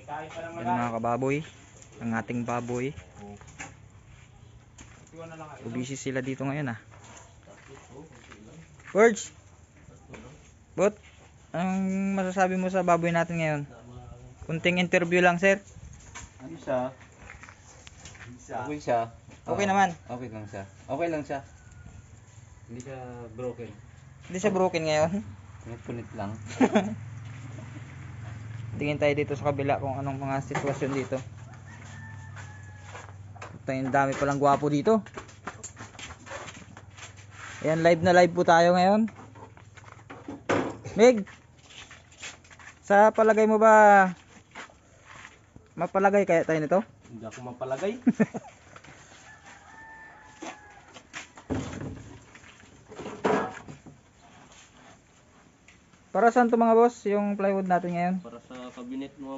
Yan mga kababoy, ang ating baboy. Busy sila dito ngayon ah. Words, Bot, anong masasabi mo sa baboy natin ngayon? Kunting interview lang sir. Ano siya? Okay siya. Okay naman. Okay lang siya. Okay lang siya. Hindi siya broken. Hindi siya broken ngayon. Punit lang. Tingin tayo dito sa kabila kung anong mga sitwasyon dito. Ito yung dami palang gwapo dito. Ayan, live na live po tayo ngayon. Meg, sa palagay mo ba mapalagay kaya tayo nito? Hindi ako mapalagay. Para saan to mga boss, yung plywood natin ngayon? Para sa cabinet mo.